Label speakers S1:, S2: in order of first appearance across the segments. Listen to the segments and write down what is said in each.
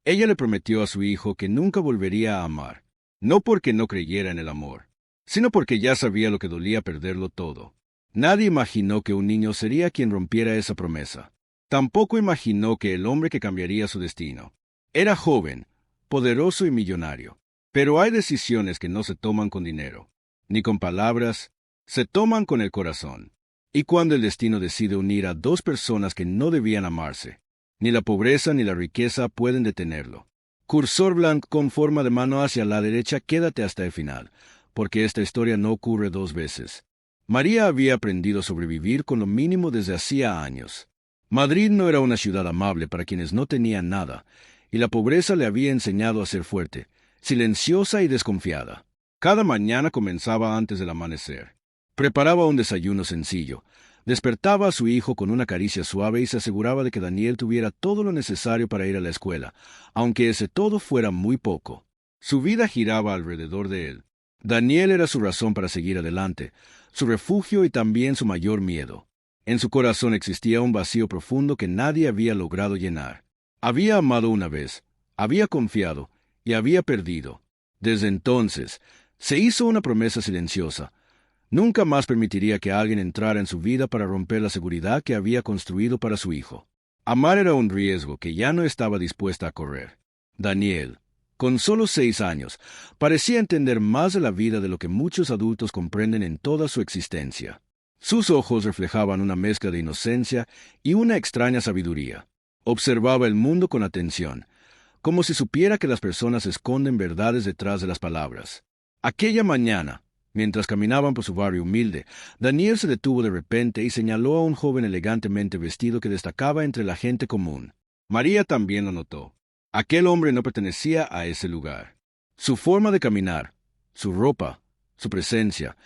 S1: Ella le prometió a su hijo que nunca volvería a amar, no porque no creyera en el amor, sino porque ya sabía lo que dolía perderlo todo. Nadie imaginó que un niño sería quien rompiera esa promesa. Tampoco imaginó que el hombre que cambiaría su destino. Era joven, poderoso y millonario. Pero hay decisiones que no se toman con dinero, ni con palabras, se toman con el corazón. Y cuando el destino decide unir a dos personas que no debían amarse, ni la pobreza ni la riqueza pueden detenerlo. Cursor blanco con forma de mano hacia la derecha, quédate hasta el final, porque esta historia no ocurre dos veces. María había aprendido a sobrevivir con lo mínimo desde hacía años. Madrid no era una ciudad amable para quienes no tenían nada, y la pobreza le había enseñado a ser fuerte, silenciosa y desconfiada. Cada mañana comenzaba antes del amanecer. Preparaba un desayuno sencillo, despertaba a su hijo con una caricia suave y se aseguraba de que Daniel tuviera todo lo necesario para ir a la escuela, aunque ese todo fuera muy poco. Su vida giraba alrededor de él. Daniel era su razón para seguir adelante, su refugio y también su mayor miedo. En su corazón existía un vacío profundo que nadie había logrado llenar. Había amado una vez, había confiado y había perdido. Desde entonces, se hizo una promesa silenciosa. Nunca más permitiría que alguien entrara en su vida para romper la seguridad que había construido para su hijo. Amar era un riesgo que ya no estaba dispuesta a correr. Daniel, con solo 6 años, parecía entender más de la vida de lo que muchos adultos comprenden en toda su existencia. Sus ojos reflejaban una mezcla de inocencia y una extraña sabiduría. Observaba el mundo con atención, como si supiera que las personas esconden verdades detrás de las palabras. Aquella mañana, mientras caminaban por su barrio humilde, Daniel se detuvo de repente y señaló a un joven elegantemente vestido que destacaba entre la gente común. María también lo notó. Aquel hombre no pertenecía a ese lugar. Su forma de caminar, su ropa, su presencia,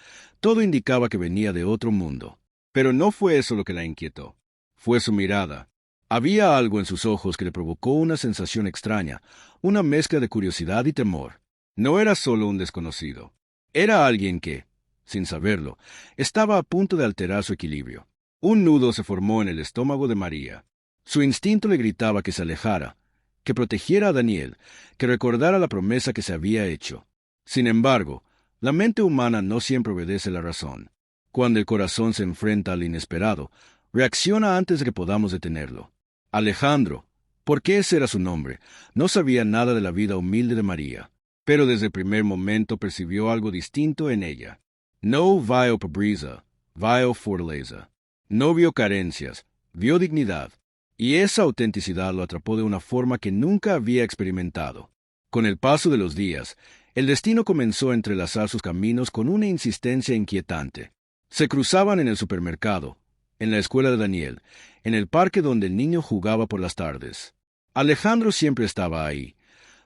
S1: todo indicaba que venía de otro mundo. Pero no fue eso lo que la inquietó. Fue su mirada. Había algo en sus ojos que le provocó una sensación extraña, una mezcla de curiosidad y temor. No era solo un desconocido. Era alguien que, sin saberlo, estaba a punto de alterar su equilibrio. Un nudo se formó en el estómago de María. Su instinto le gritaba que se alejara, que protegiera a Daniel, que recordara la promesa que se había hecho. Sin embargo, la mente humana no siempre obedece la razón. Cuando el corazón se enfrenta al inesperado, reacciona antes de que podamos detenerlo. Alejandro, porque ese era su nombre, no sabía nada de la vida humilde de María, pero desde el primer momento percibió algo distinto en ella. No vio pobreza, vio fortaleza. No vio carencias, vio dignidad, y esa autenticidad lo atrapó de una forma que nunca había experimentado. Con el paso de los días, el destino comenzó a entrelazar sus caminos con una insistencia inquietante. Se cruzaban en el supermercado, en la escuela de Daniel, en el parque donde el niño jugaba por las tardes. Alejandro siempre estaba ahí,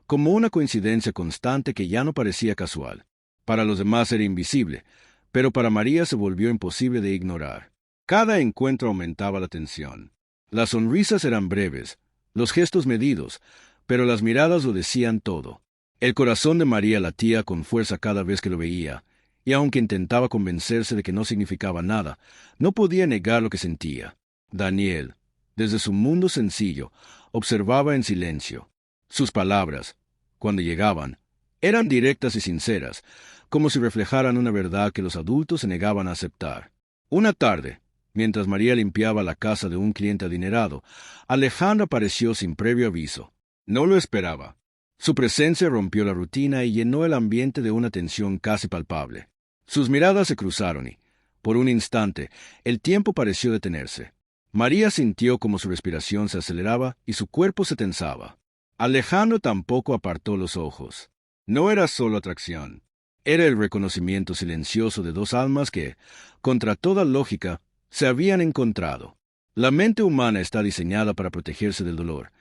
S1: como una coincidencia constante que ya no parecía casual. Para los demás era invisible, pero para María se volvió imposible de ignorar. Cada encuentro aumentaba la tensión. Las sonrisas eran breves, los gestos medidos, pero las miradas lo decían todo. El corazón de María latía con fuerza cada vez que lo veía, y aunque intentaba convencerse de que no significaba nada, no podía negar lo que sentía. Daniel, desde su mundo sencillo, observaba en silencio. Sus palabras, cuando llegaban, eran directas y sinceras, como si reflejaran una verdad que los adultos se negaban a aceptar. Una tarde, mientras María limpiaba la casa de un cliente adinerado, Alejandro apareció sin previo aviso. No lo esperaba. Su presencia rompió la rutina y llenó el ambiente de una tensión casi palpable. Sus miradas se cruzaron y, por un instante, el tiempo pareció detenerse. María sintió como su respiración se aceleraba y su cuerpo se tensaba. Alejandro tampoco apartó los ojos. No era solo atracción. Era el reconocimiento silencioso de dos almas que, contra toda lógica, se habían encontrado. La mente humana está diseñada para protegerse del dolor,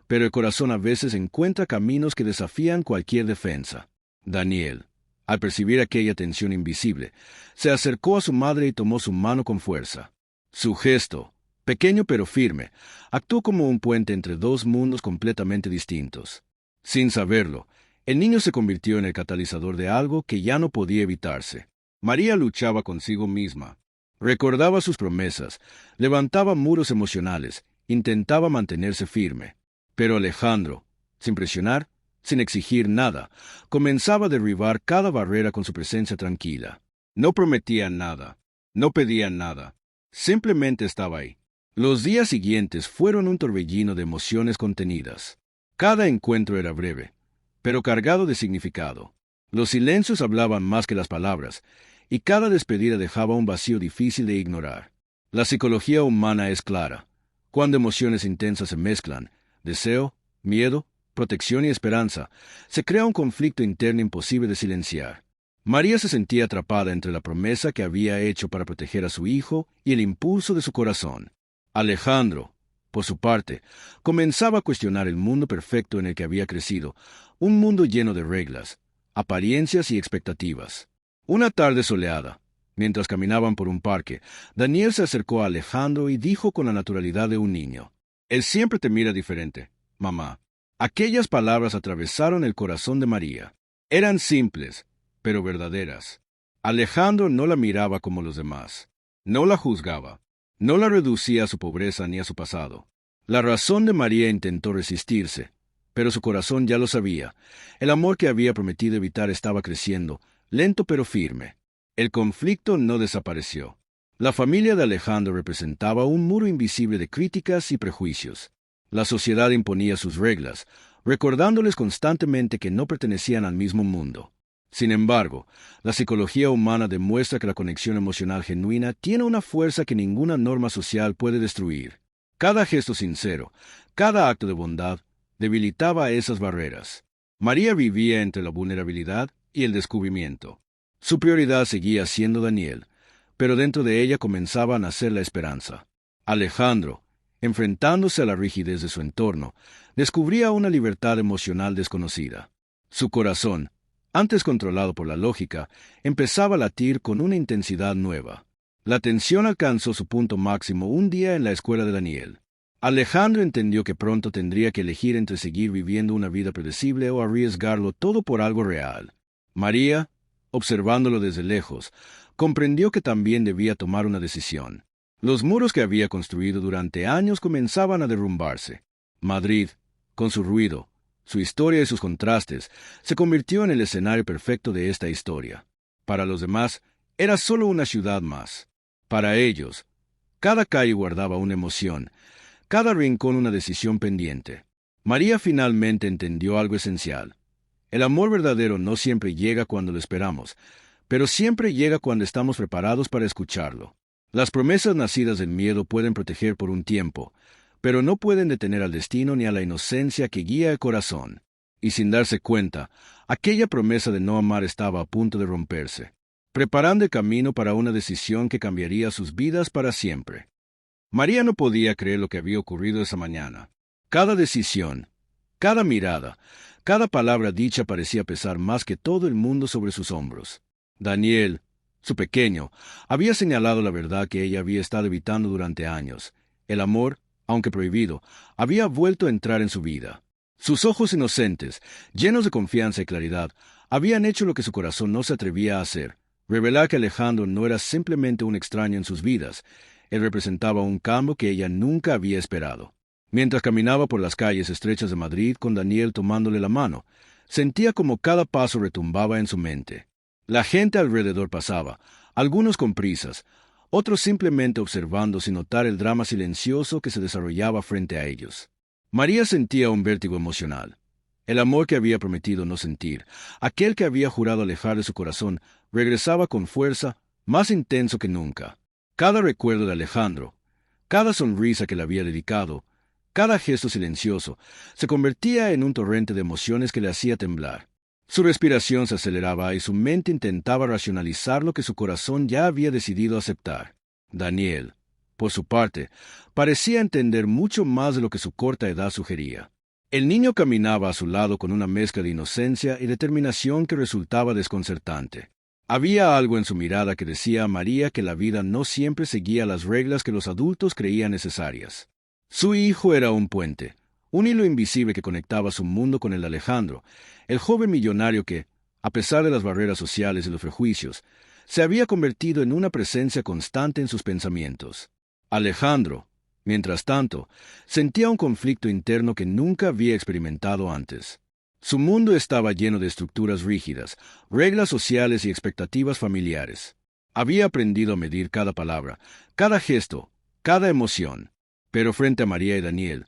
S1: pero el corazón a veces encuentra caminos que desafían cualquier defensa. Daniel, al percibir aquella tensión invisible, se acercó a su madre y tomó su mano con fuerza. Su gesto, pequeño pero firme, actuó como un puente entre dos mundos completamente distintos. Sin saberlo, el niño se convirtió en el catalizador de algo que ya no podía evitarse. María luchaba consigo misma. Recordaba sus promesas, levantaba muros emocionales, intentaba mantenerse firme. Pero Alejandro, sin presionar, sin exigir nada, comenzaba a derribar cada barrera con su presencia tranquila. No prometía nada, no pedía nada, simplemente estaba ahí. Los días siguientes fueron un torbellino de emociones contenidas. Cada encuentro era breve, pero cargado de significado. Los silencios hablaban más que las palabras, y cada despedida dejaba un vacío difícil de ignorar. La psicología humana es clara. Cuando emociones intensas se mezclan, deseo, miedo, protección y esperanza, se crea un conflicto interno imposible de silenciar. María se sentía atrapada entre la promesa que había hecho para proteger a su hijo y el impulso de su corazón. Alejandro, por su parte, comenzaba a cuestionar el mundo perfecto en el que había crecido, un mundo lleno de reglas, apariencias y expectativas. Una tarde soleada, mientras caminaban por un parque, Daniel se acercó a Alejandro y dijo con la naturalidad de un niño: «Él siempre te mira diferente, mamá». Aquellas palabras atravesaron el corazón de María. Eran simples, pero verdaderas. Alejandro no la miraba como los demás. No la juzgaba. No la reducía a su pobreza ni a su pasado. La razón de María intentó resistirse, pero su corazón ya lo sabía. El amor que había prometido evitar estaba creciendo, lento pero firme. El conflicto no desapareció. La familia de Alejandro representaba un muro invisible de críticas y prejuicios. La sociedad imponía sus reglas, recordándoles constantemente que no pertenecían al mismo mundo. Sin embargo, la psicología humana demuestra que la conexión emocional genuina tiene una fuerza que ninguna norma social puede destruir. Cada gesto sincero, cada acto de bondad, debilitaba esas barreras. María vivía entre la vulnerabilidad y el descubrimiento. Su prioridad seguía siendo Daniel, pero dentro de ella comenzaba a nacer la esperanza. Alejandro, enfrentándose a la rigidez de su entorno, descubría una libertad emocional desconocida. Su corazón, antes controlado por la lógica, empezaba a latir con una intensidad nueva. La tensión alcanzó su punto máximo un día en la escuela de Daniel. Alejandro entendió que pronto tendría que elegir entre seguir viviendo una vida predecible o arriesgarlo todo por algo real. María, observándolo desde lejos, comprendió que también debía tomar una decisión. Los muros que había construido durante años comenzaban a derrumbarse. Madrid, con su ruido, su historia y sus contrastes, se convirtió en el escenario perfecto de esta historia. Para los demás, era solo una ciudad más. Para ellos, cada calle guardaba una emoción, cada rincón una decisión pendiente. María finalmente entendió algo esencial. El amor verdadero no siempre llega cuando lo esperamos, pero siempre llega cuando estamos preparados para escucharlo. Las promesas nacidas del miedo pueden proteger por un tiempo, pero no pueden detener al destino ni a la inocencia que guía el corazón. Y sin darse cuenta, aquella promesa de no amar estaba a punto de romperse, preparando el camino para una decisión que cambiaría sus vidas para siempre. María no podía creer lo que había ocurrido esa mañana. Cada decisión, cada mirada, cada palabra dicha parecía pesar más que todo el mundo sobre sus hombros. Daniel, su pequeño, había señalado la verdad que ella había estado evitando durante años. El amor, aunque prohibido, había vuelto a entrar en su vida. Sus ojos inocentes, llenos de confianza y claridad, habían hecho lo que su corazón no se atrevía a hacer: revelar que Alejandro no era simplemente un extraño en sus vidas. Él representaba un cambio que ella nunca había esperado. Mientras caminaba por las calles estrechas de Madrid con Daniel tomándole la mano, sentía como cada paso retumbaba en su mente. La gente alrededor pasaba, algunos con prisas, otros simplemente observando sin notar el drama silencioso que se desarrollaba frente a ellos. María sentía un vértigo emocional. El amor que había prometido no sentir, aquel que había jurado alejar de su corazón, regresaba con fuerza, más intenso que nunca. Cada recuerdo de Alejandro, cada sonrisa que le había dedicado, cada gesto silencioso, se convertía en un torrente de emociones que le hacía temblar. Su respiración se aceleraba y su mente intentaba racionalizar lo que su corazón ya había decidido aceptar. Daniel, por su parte, parecía entender mucho más de lo que su corta edad sugería. El niño caminaba a su lado con una mezcla de inocencia y determinación que resultaba desconcertante. Había algo en su mirada que decía a María que la vida no siempre seguía las reglas que los adultos creían necesarias. Su hijo era un puente, un hilo invisible que conectaba su mundo con el de Alejandro, el joven millonario que, a pesar de las barreras sociales y los prejuicios, se había convertido en una presencia constante en sus pensamientos. Alejandro, Mientras tanto, sentía un conflicto interno que nunca había experimentado antes. Su mundo estaba lleno de estructuras rígidas, reglas sociales y expectativas familiares. Había aprendido a medir cada palabra, cada gesto, cada emoción. Pero frente a María y Daniel,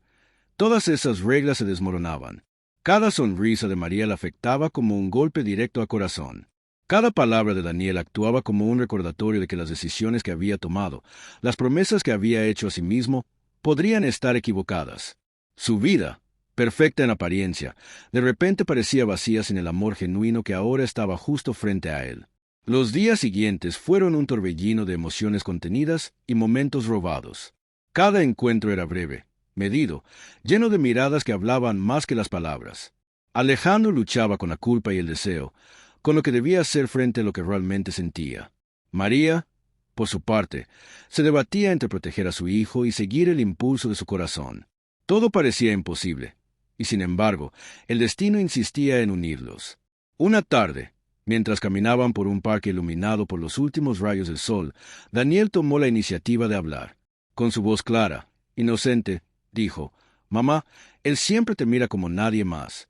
S1: todas esas reglas se desmoronaban. Cada sonrisa de María la afectaba como un golpe directo al corazón. Cada palabra de Daniel actuaba como un recordatorio de que las decisiones que había tomado, las promesas que había hecho a sí mismo, podrían estar equivocadas. Su vida, perfecta en apariencia, de repente parecía vacía sin el amor genuino que ahora estaba justo frente a él. Los días siguientes fueron un torbellino de emociones contenidas y momentos robados. Cada encuentro era breve, medido, lleno de miradas que hablaban más que las palabras. Alejandro luchaba con la culpa y el deseo, con lo que debía hacer frente a lo que realmente sentía. María, por su parte, se debatía entre proteger a su hijo y seguir el impulso de su corazón. Todo parecía imposible, y sin embargo, el destino insistía en unirlos. Una tarde, mientras caminaban por un parque iluminado por los últimos rayos del sol, Daniel tomó la iniciativa de hablar. Con su voz clara, inocente, dijo: «Mamá, él siempre te mira como nadie más».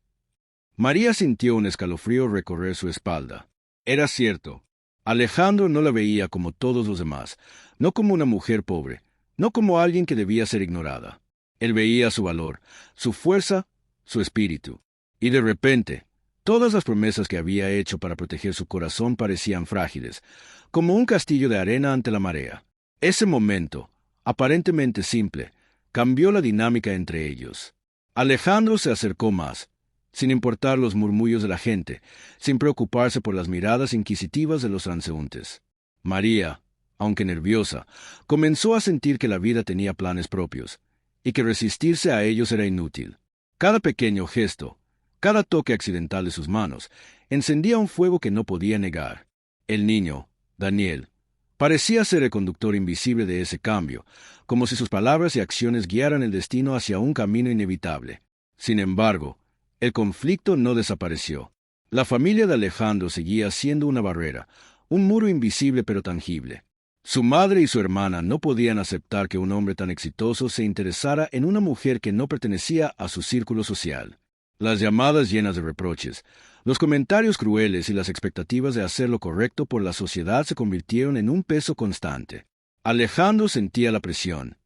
S1: María sintió un escalofrío recorrer su espalda. Era cierto. Alejandro no la veía como todos los demás, no como una mujer pobre, no como alguien que debía ser ignorada. Él veía su valor, su fuerza, su espíritu. Y de repente, todas las promesas que había hecho para proteger su corazón parecían frágiles, como un castillo de arena ante la marea. Ese momento, aparentemente simple, cambió la dinámica entre ellos. Alejandro se acercó más, sin importar los murmullos de la gente, sin preocuparse por las miradas inquisitivas de los transeúntes. María, aunque nerviosa, comenzó a sentir que la vida tenía planes propios, y que resistirse a ellos era inútil. Cada pequeño gesto, cada toque accidental de sus manos, encendía un fuego que no podía negar. El niño, Daniel, parecía ser el conductor invisible de ese cambio, como si sus palabras y acciones guiaran el destino hacia un camino inevitable. Sin embargo, el conflicto no desapareció. La familia de Alejandro seguía siendo una barrera, un muro invisible pero tangible. Su madre y su hermana no podían aceptar que un hombre tan exitoso se interesara en una mujer que no pertenecía a su círculo social. Las llamadas llenas de reproches, los comentarios crueles y las expectativas de hacer lo correcto por la sociedad se convirtieron en un peso constante. Alejandro sentía la presión,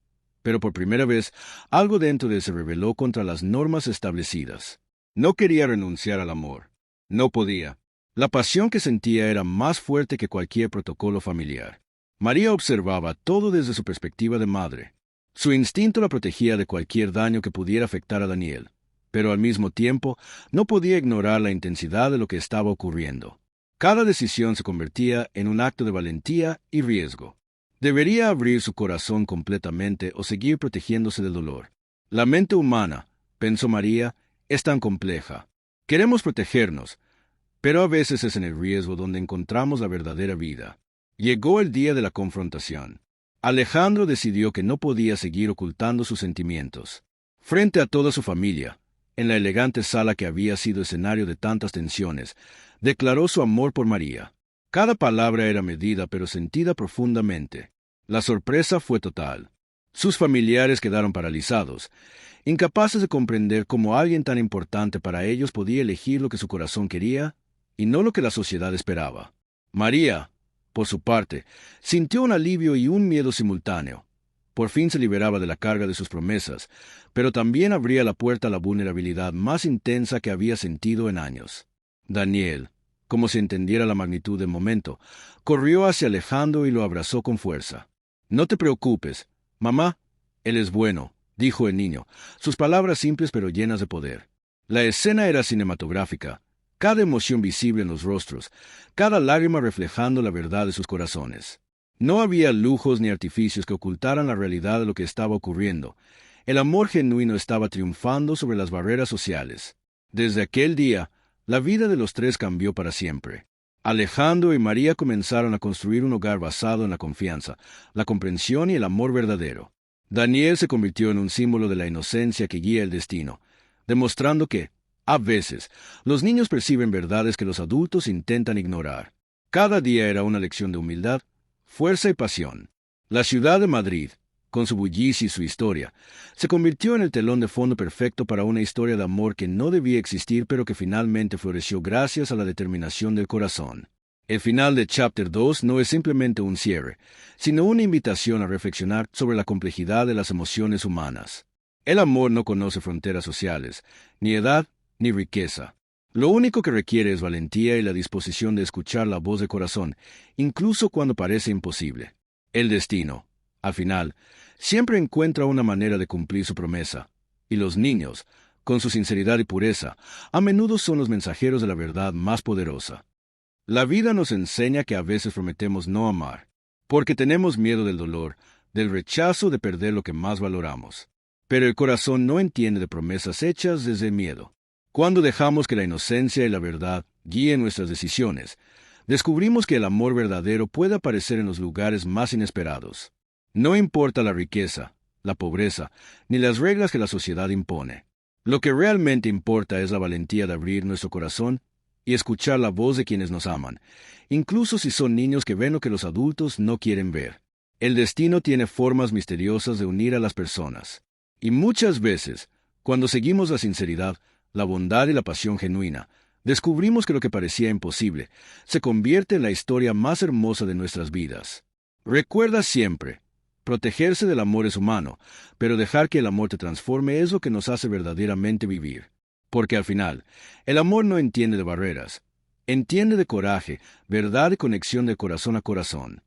S1: pero por primera vez algo dentro de él se rebeló contra las normas establecidas. No quería renunciar al amor. No podía. La pasión que sentía era más fuerte que cualquier protocolo familiar. María observaba todo desde su perspectiva de madre. Su instinto la protegía de cualquier daño que pudiera afectar a Daniel, pero al mismo tiempo no podía ignorar la intensidad de lo que estaba ocurriendo. Cada decisión se convertía en un acto de valentía y riesgo. Debería abrir su corazón completamente o seguir protegiéndose del dolor. La mente humana, pensó María, es tan compleja. Queremos protegernos, pero a veces es en el riesgo donde encontramos la verdadera vida. Llegó el día de la confrontación. Alejandro decidió que no podía seguir ocultando sus sentimientos. Frente a toda su familia, en la elegante sala que había sido escenario de tantas tensiones, declaró su amor por María. Cada palabra era medida pero sentida profundamente. La sorpresa fue total. Sus familiares quedaron paralizados, incapaces de comprender cómo alguien tan importante para ellos podía elegir lo que su corazón quería y no lo que la sociedad esperaba. María, por su parte, sintió un alivio y un miedo simultáneo. Por fin se liberaba de la carga de sus promesas, pero también abría la puerta a la vulnerabilidad más intensa que había sentido en años. Daniel, como si entendiera la magnitud del momento, corrió hacia Alejandro y lo abrazó con fuerza. «No te preocupes, mamá, él es bueno», dijo el niño, sus palabras simples pero llenas de poder. La escena era cinematográfica, cada emoción visible en los rostros, cada lágrima reflejando la verdad de sus corazones. No había lujos ni artificios que ocultaran la realidad de lo que estaba ocurriendo. El amor genuino estaba triunfando sobre las barreras sociales. Desde aquel día, la vida de los tres cambió para siempre. Alejandro y María comenzaron a construir un hogar basado en la confianza, la comprensión y el amor verdadero. Daniel se convirtió en un símbolo de la inocencia que guía el destino, demostrando que, a veces, los niños perciben verdades que los adultos intentan ignorar. Cada día era una lección de humildad, fuerza y pasión. La ciudad de Madrid, con su bullicio y su historia, se convirtió en el telón de fondo perfecto para una historia de amor que no debía existir pero que finalmente floreció gracias a la determinación del corazón. El final de Chapter 2 no es simplemente un cierre, sino una invitación a reflexionar sobre la complejidad de las emociones humanas. El amor no conoce fronteras sociales, ni edad, ni riqueza. Lo único que requiere es valentía y la disposición de escuchar la voz del corazón, incluso cuando parece imposible. El destino, al final, siempre encuentra una manera de cumplir su promesa, y los niños, con su sinceridad y pureza, a menudo son los mensajeros de la verdad más poderosa. La vida nos enseña que a veces prometemos no amar, porque tenemos miedo del dolor, del rechazo de perder lo que más valoramos. Pero el corazón no entiende de promesas hechas desde el miedo. Cuando dejamos que la inocencia y la verdad guíen nuestras decisiones, descubrimos que el amor verdadero puede aparecer en los lugares más inesperados. No importa la riqueza, la pobreza, ni las reglas que la sociedad impone. Lo que realmente importa es la valentía de abrir nuestro corazón y escuchar la voz de quienes nos aman, incluso si son niños que ven lo que los adultos no quieren ver. El destino tiene formas misteriosas de unir a las personas. Y muchas veces, cuando seguimos la sinceridad, la bondad y la pasión genuina, descubrimos que lo que parecía imposible se convierte en la historia más hermosa de nuestras vidas. Recuerda siempre, protegerse del amor es humano, pero dejar que el amor te transforme es lo que nos hace verdaderamente vivir. Porque al final, el amor no entiende de barreras, entiende de coraje, verdad y conexión de corazón a corazón.